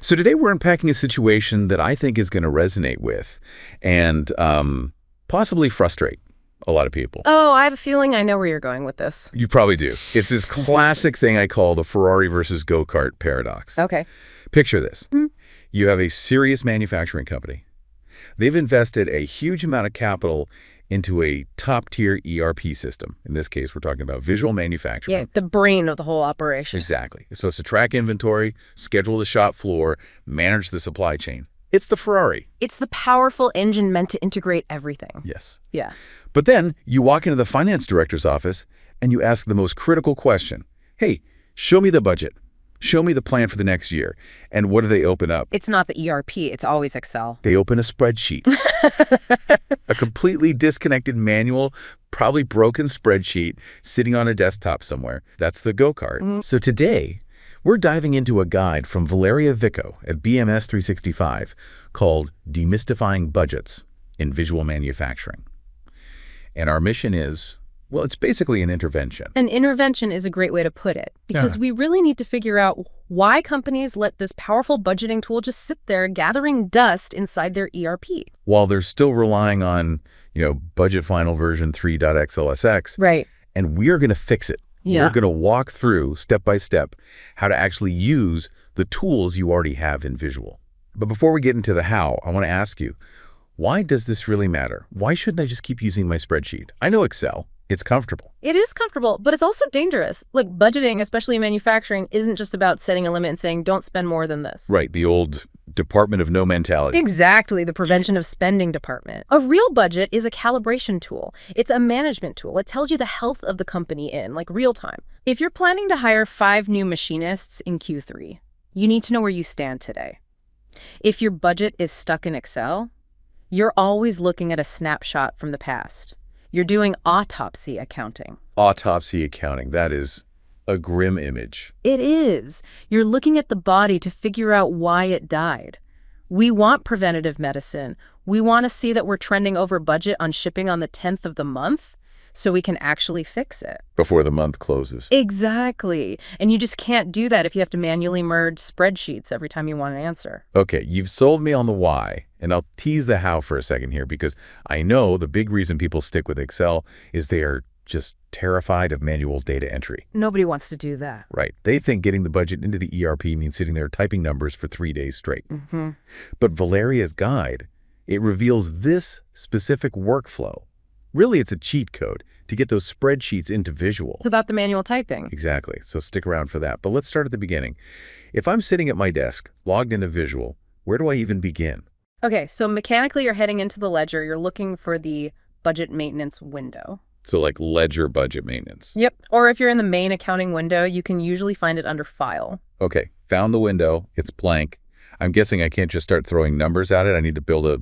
So today we're unpacking a situation that I think is going to resonate with and possibly frustrate a lot of people. Oh, I have a feeling I know where you're going with this. You probably do. It's this classic thing I call the Ferrari versus go-kart paradox. Okay. Picture this. You have a serious manufacturing company. They've invested a huge amount of capital into a top-tier ERP system. In this case, we're talking about Visual Manufacturing. Yeah, the brain of the whole operation. Exactly. It's supposed to track inventory, schedule the shop floor, manage the supply chain. It's the Ferrari. It's the powerful engine meant to integrate everything. Yes. Yeah. But then you walk into the finance director's office and you ask the most critical question. Hey, show me the budget. Show me the plan for the next year. And what do they open up? It's not the ERP. It's always Excel. They open a spreadsheet. A completely disconnected manual, probably broken spreadsheet sitting on a desktop somewhere. That's the go-kart. So today, we're diving into a guide from Valeria Vico at BMS 365 called Demystifying Budgets in Visual Manufacturing. And our mission is, well, it's basically an intervention. An intervention is a great way to put it, because we really need to figure out why companies let this powerful budgeting tool just sit there gathering dust inside their ERP. While they're still relying on, Budget Final version 3.xlsx. Right. And we're going to fix it. Yeah. We're going to walk through, step by step, how to actually use the tools you already have in Visual. But before we get into the how, I want to ask you, why does this really matter? Why shouldn't I just keep using my spreadsheet? I know Excel. It's comfortable. It is comfortable, but it's also dangerous. Look, budgeting, especially in manufacturing, isn't just about setting a limit and saying, don't spend more than this. Right, the old Department of No mentality. Exactly, the prevention of spending department. A real budget is a calibration tool. It's a management tool. It tells you the health of the company in, real time. If you're planning to hire 5 new machinists in Q3, you need to know where you stand today. If your budget is stuck in Excel, you're always looking at a snapshot from the past. You're doing autopsy accounting. Autopsy accounting, that is a grim image. It is. You're looking at the body to figure out why it died. We want preventative medicine. We want to see that we're trending over budget on shipping on the 10th of the month so we can actually fix it. Before the month closes. Exactly. And you just can't do that if you have to manually merge spreadsheets every time you want an answer. Okay, you've sold me on the why, and I'll tease the how for a second here because I know the big reason people stick with Excel is they are just terrified of manual data entry. Nobody wants to do that. Right. They think getting the budget into the ERP means sitting there typing numbers for 3 days straight. But Valeria's guide, it reveals this specific workflow. Really, it's a cheat code to get those spreadsheets into Visual. Without the manual typing. Exactly. So stick around for that. But let's start at the beginning. If I'm sitting at my desk, logged into Visual, where do I even begin? Okay, so mechanically you're heading into the ledger. You're looking for the budget maintenance window. So like ledger budget maintenance. Yep. Or if you're in the main accounting window, you can usually find it under File. Okay, found the window. It's blank. I'm guessing I can't just start throwing numbers at it. I need to build a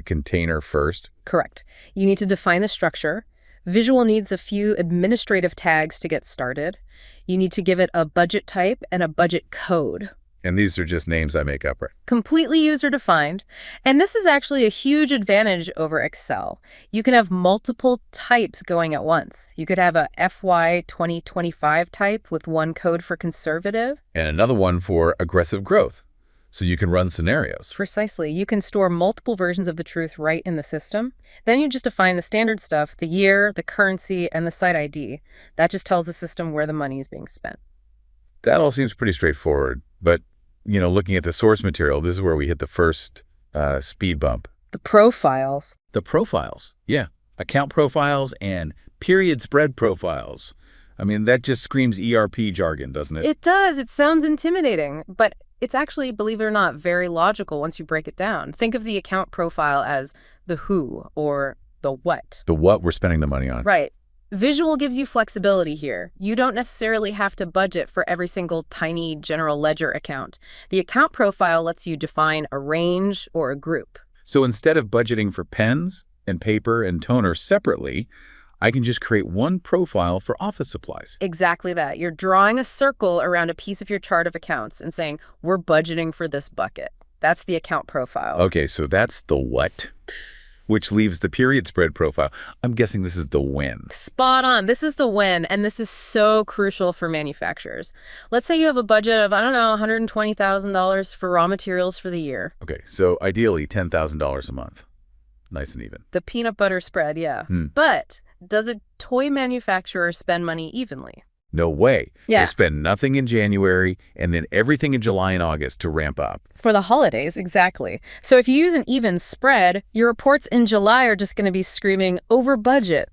container first. Correct. You need to define the structure. Visual needs a few administrative tags to get started. You need to give it a budget type and a budget code. And these are just names I make up, right? Completely user-defined. And this is actually a huge advantage over Excel. You can have multiple types going at once. You could have a FY 2025 type with one code for conservative. And another one for aggressive growth. So you can run scenarios. Precisely. You can store multiple versions of the truth right in the system. Then you just define the standard stuff, the year, the currency, and the site ID. That just tells the system where the money is being spent. That all seems pretty straightforward. But, looking at the source material, this is where we hit the first speed bump. The profiles. The profiles. Yeah. Account profiles and period spread profiles. I mean, that just screams ERP jargon, doesn't it? It does. It sounds intimidating, but it's actually, believe it or not, very logical once you break it down. Think of the account profile as the who or the what. The what we're spending the money on. Right. Visual gives you flexibility here. You don't necessarily have to budget for every single tiny general ledger account. The account profile lets you define a range or a group. So instead of budgeting for pens and paper and toner separately, I can just create one profile for office supplies. Exactly that. You're drawing a circle around a piece of your chart of accounts and saying, we're budgeting for this bucket. That's the account profile. Okay, so that's the what. which leaves the period spread profile. I'm guessing this is the when. Spot on. This is the when, and this is so crucial for manufacturers. Let's say you have a budget of, I don't know, $120,000 for raw materials for the year. Okay, so ideally $10,000 a month. Nice and even. The peanut butter spread, yeah. But does a toy manufacturer spend money evenly? No way. Yeah. They spend nothing in January and then everything in July and August to ramp up. For the holidays, exactly. So if you use an even spread, your reports in July are just going to be screaming over budget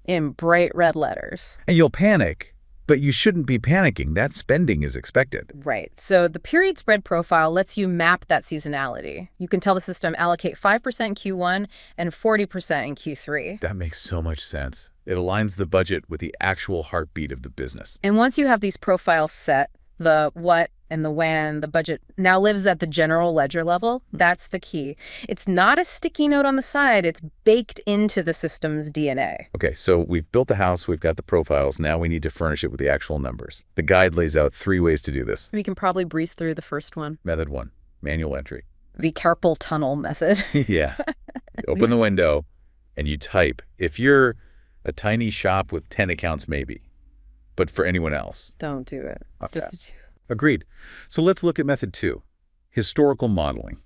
in bright red letters. And you'll panic, but you shouldn't be panicking. That spending is expected. Right. So the period spread profile lets you map that seasonality. You can tell the system allocate 5% in Q1 and 40% in Q3. That makes so much sense. It aligns the budget with the actual heartbeat of the business. And once you have these profiles set, the what and the when, the budget now lives at the general ledger level. That's the key. It's not a sticky note on the side. It's baked into the system's DNA. Okay, so we've built the house, we've got the profiles. Now we need to furnish it with the actual numbers. The guide lays out 3 ways to do this. We can probably breeze through the first one. Method 1, manual entry. The carpal tunnel method. Yeah. You open the window and you type. If you're a tiny shop with 10 accounts, maybe. But for anyone else. Don't do it. Okay. Just Agreed. So let's look at method 2, historical modeling.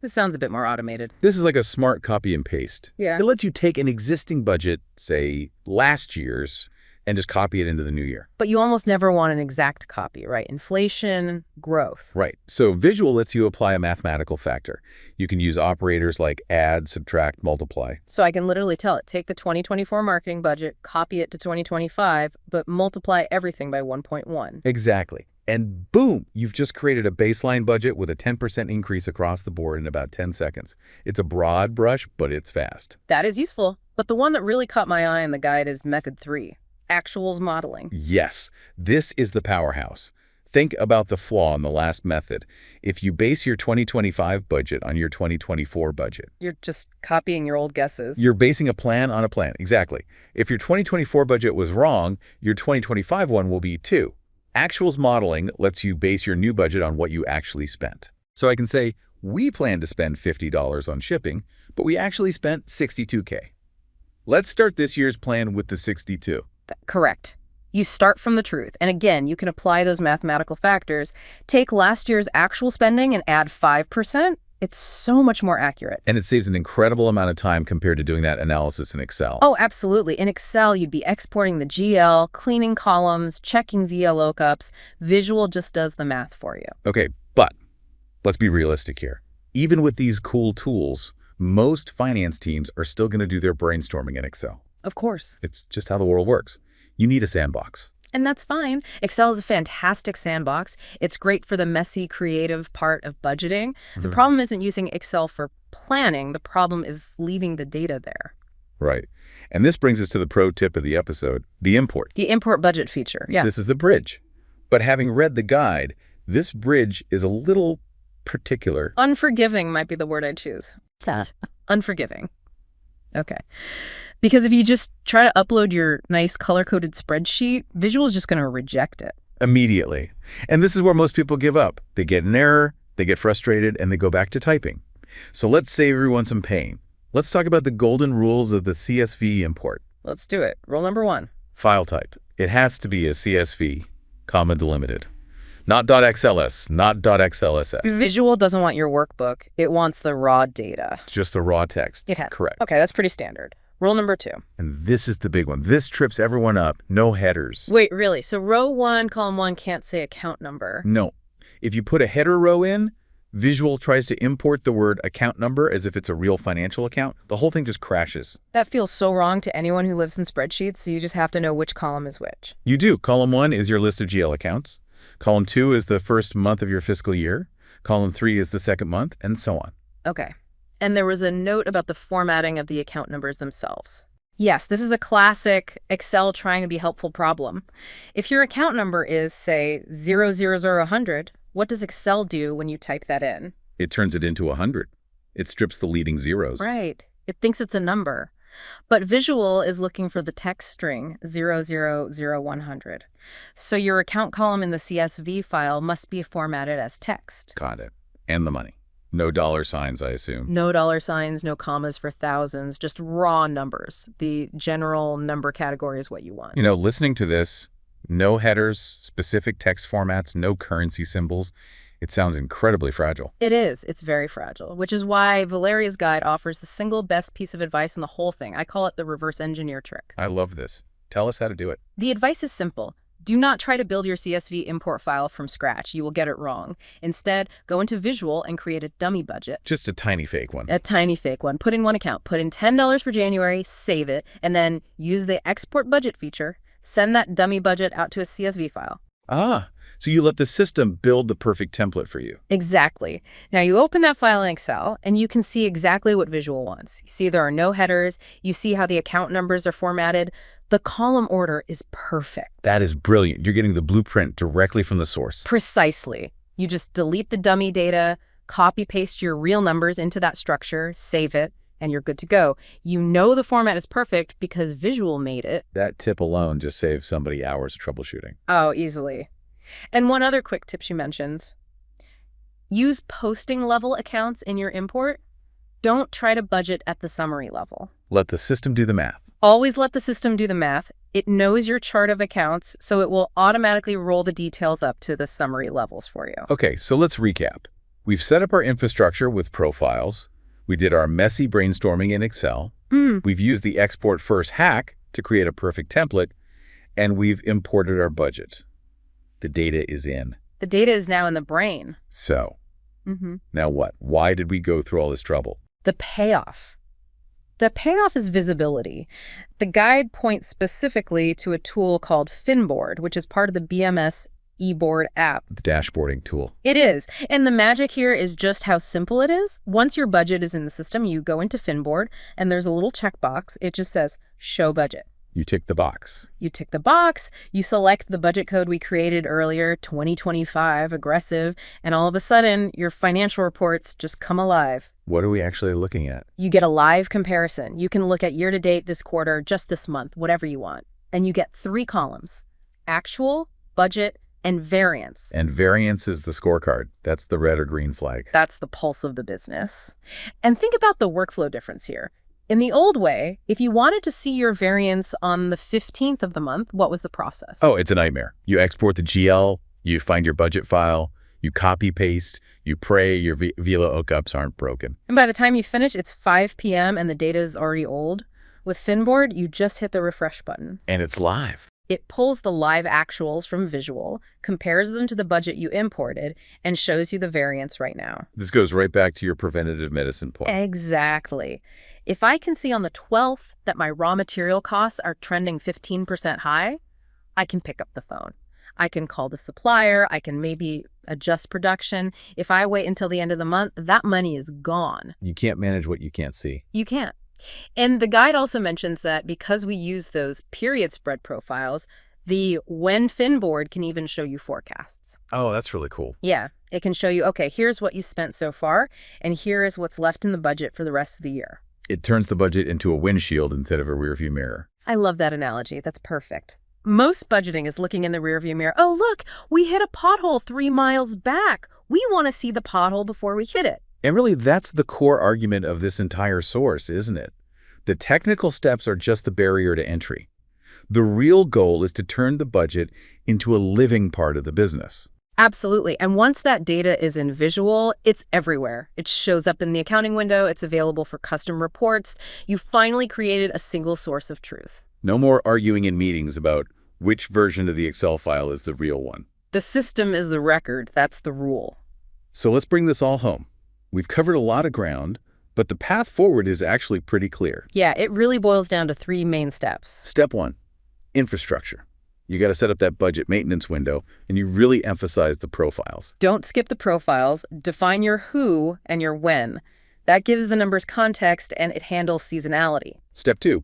This sounds a bit more automated. This is like a smart copy and paste. Yeah. It lets you take an existing budget, say last year's, and just copy it into the new year. But you almost never want an exact copy, right? Inflation, growth. Right. So Visual lets you apply a mathematical factor. You can use operators like add, subtract, multiply. So I can literally tell it, take the 2024 marketing budget, copy it to 2025, but multiply everything by 1.1. Exactly. And boom, you've just created a baseline budget with a 10% increase across the board in about 10 seconds. It's a broad brush, but it's fast. That is useful. But the one that really caught my eye in the guide is method 3, actuals modeling. Yes, this is the powerhouse. Think about the flaw in the last method. If you base your 2025 budget on your 2024 budget, You're just copying your old guesses. you're basing a plan on a plan. Exactly. If your 2024 budget was wrong, your 2025 one will be too. Actuals modeling lets you base your new budget on what you actually spent. So I can say, we plan to spend $50 on shipping, but we actually spent $62K. Let's start this year's plan with the 62. Correct. You start from the truth. And again, you can apply those mathematical factors. Take last year's actual spending and add 5%. It's so much more accurate. And it saves an incredible amount of time compared to doing that analysis in Excel. Oh, absolutely. In Excel, you'd be exporting the GL, cleaning columns, checking VL lookups. Visual just does the math for you. Okay, but let's be realistic here. Even with these cool tools, most finance teams are still going to do their brainstorming in Excel. Of course. It's just how the world works. You need a sandbox. And that's fine. Excel is a fantastic sandbox. It's great for the messy, creative part of budgeting. The problem isn't using Excel for planning. The problem is leaving the data there. Right. And this brings us to the pro tip of the episode, the import. The import budget feature. Yeah. This is the bridge. But having read the guide, this bridge is a little particular. Unforgiving might be the word I'd choose. Unforgiving. Okay. Because if you just try to upload your nice color-coded spreadsheet, Visual is just going to reject it. Immediately. And this is where most people give up. They get an error, they get frustrated, and they go back to typing. So let's save everyone some pain. Let's talk about the golden rules of the CSV import. Let's do it. Rule number 1. File type. It has to be a CSV, comma delimited. Not .xls, not .xlss. Visual doesn't want your workbook. It wants the raw data. Just the raw text. Correct. Okay, that's pretty standard. Rule number 2. And this is the big one. This trips everyone up. No headers. Wait, really? So row 1, column 1 can't say account number? No. If you put a header row in, Visual tries to import the word account number as if it's a real financial account. The whole thing just crashes. That feels so wrong to anyone who lives in spreadsheets, so you just have to know which column is which. You do. Column 1 is your list of GL accounts. Column 2 is the first month of your fiscal year. Column 3 is the second month, and so on. Okay. And there was a note about the formatting of the account numbers themselves. Yes, this is a classic Excel trying to be helpful problem. If your account number is, say, 00000, what does Excel do when you type that in? It turns it into 100. It strips the leading zeros. Right. It thinks it's a number. But Visual is looking for the text string 000100. So your account column in the CSV file must be formatted as text. Got it. And the money. No dollar signs, I assume. No dollar signs, no commas for thousands, just raw numbers. The general number category is what you want. Listening to this, no headers, specific text formats, no currency symbols. It sounds incredibly fragile. It is. It's very fragile, which is why Valeria's guide offers the single best piece of advice in the whole thing. I call it the reverse engineer trick. I love this. Tell us how to do it. The advice is simple. Do not try to build your CSV import file from scratch. You will get it wrong. Instead, go into Visual and create a dummy budget. Just a tiny fake one. A tiny fake one. Put in one account. Put in $10 for January, save it, and then use the export budget feature. Send that dummy budget out to a CSV file. So you let the system build the perfect template for you. Exactly. Now you open that file in Excel and you can see exactly what Visual wants. You see there are no headers. You see how the account numbers are formatted. The column order is perfect. That is brilliant. You're getting the blueprint directly from the source. Precisely. You just delete the dummy data, copy-paste your real numbers into that structure, save it, and you're good to go. You know the format is perfect because Visual made it. That tip alone just saves somebody hours of troubleshooting. Oh, easily. And one other quick tip she mentions. Use posting level accounts in your import. Don't try to budget at the summary level. Let the system do the math. Always let the system do the math. It knows your chart of accounts, so it will automatically roll the details up to the summary levels for you. Okay, so let's recap. We've set up our infrastructure with profiles. We did our messy brainstorming in Excel. We've used the export first hack to create a perfect template, and we've imported our budget. The data is in. The data is now in the brain. So, now what? Why did we go through all this trouble? The payoff. The payoff is visibility. The guide points specifically to a tool called FinBoard, which is part of the BMS eBoard app. The dashboarding tool. It is. And the magic here is just how simple it is. Once your budget is in the system, you go into FinBoard, and there's a little checkbox. It just says, Show Budget. You tick the box. You tick the box, you select the budget code we created earlier, 2025, aggressive, and all of a sudden, your financial reports just come alive. What are we actually looking at? You get a live comparison. You can look at year-to-date, this quarter, just this month, whatever you want. And you get 3 columns: actual, budget, and variance. And variance is the scorecard. That's the red or green flag. That's the pulse of the business. And think about the workflow difference here. In the old way, if you wanted to see your variance on the 15th of the month, what was the process? Oh, it's a nightmare. You export the GL, you find your budget file, you copy-paste, you pray your Vila hookups aren't broken. And by the time you finish, it's 5 p.m. and the data is already old. With FinBoard, you just hit the refresh button. And it's live. It pulls the live actuals from Visual, compares them to the budget you imported, and shows you the variance right now. This goes right back to your preventative medicine point. Exactly. If I can see on the 12th that my raw material costs are trending 15% high, I can pick up the phone. I can call the supplier. I can maybe adjust production. If I wait until the end of the month, that money is gone. You can't manage what you can't see. You can't. And the guide also mentions that because we use those period spread profiles, the when FinBoard can even show you forecasts. Oh, that's really cool. Yeah, it can show you, okay, here's what you spent so far, and here is what's left in the budget for the rest of the year. It turns the budget into a windshield instead of a rearview mirror. I love that analogy. That's perfect. Most budgeting is looking in the rearview mirror. Oh, look, we hit a pothole 3 miles back. We want to see the pothole before we hit it. And really, that's the core argument of this entire source, isn't it? The technical steps are just the barrier to entry. The real goal is to turn the budget into a living part of the business. Absolutely. And once that data is in Visual, it's everywhere. It shows up in the accounting window. It's available for custom reports. You finally created a single source of truth. No more arguing in meetings about which version of the Excel file is the real one. The system is the record. That's the rule. So let's bring this all home. We've covered a lot of ground, but the path forward is actually pretty clear. Yeah, it really boils down to 3 main steps. Step 1, infrastructure. You got to set up that budget maintenance window, and you really emphasize the profiles. Don't skip the profiles. Define your who and your when. That gives the numbers context, and it handles seasonality. Step 2,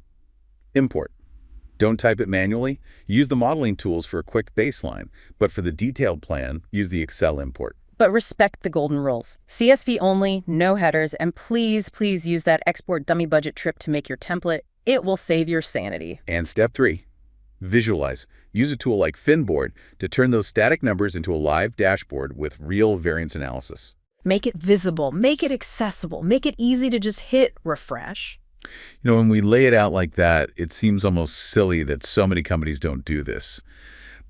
import. Don't type it manually. Use the modeling tools for a quick baseline, but for the detailed plan, use the Excel import. But respect the golden rules. CSV only, no headers, and please, please use that export dummy budget trip to make your template. It will save your sanity. And step 3, visualize. Use a tool like FinBoard to turn those static numbers into a live dashboard with real variance analysis. Make it visible, make it accessible, make it easy to just hit refresh. When we lay it out like that, it seems almost silly that so many companies don't do this.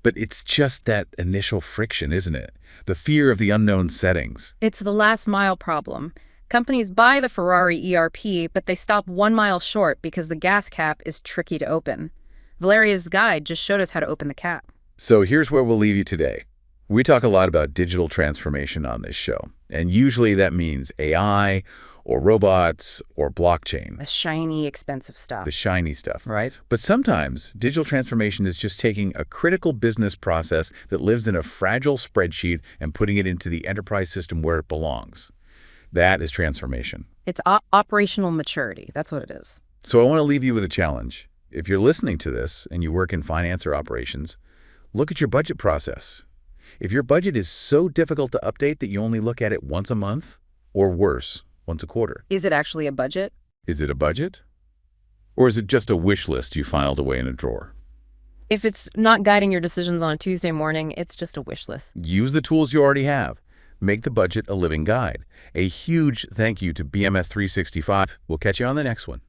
But it's just that initial friction, isn't it? The fear of the unknown settings. It's the last mile problem. Companies buy the Ferrari ERP, but they stop 1 mile short because the gas cap is tricky to open. Valeria's guide just showed us how to open the cap. So here's where we'll leave you today. We talk a lot about digital transformation on this show, and usually that means AI or robots or blockchain. The shiny, expensive stuff. The shiny stuff. Right. But sometimes digital transformation is just taking a critical business process that lives in a fragile spreadsheet and putting it into the enterprise system where it belongs. That is transformation. It's operational maturity. That's what it is. So I want to leave you with a challenge. If you're listening to this and you work in finance or operations, look at your budget process. If your budget is so difficult to update that you only look at it once a month, or worse, once a quarter. Is it actually a budget? Is it a budget? Or is it just a wish list you filed away in a drawer? If it's not guiding your decisions on a Tuesday morning, it's just a wish list. Use the tools you already have. Make the budget a living guide. A huge thank you to BMS 365. We'll catch you on the next one.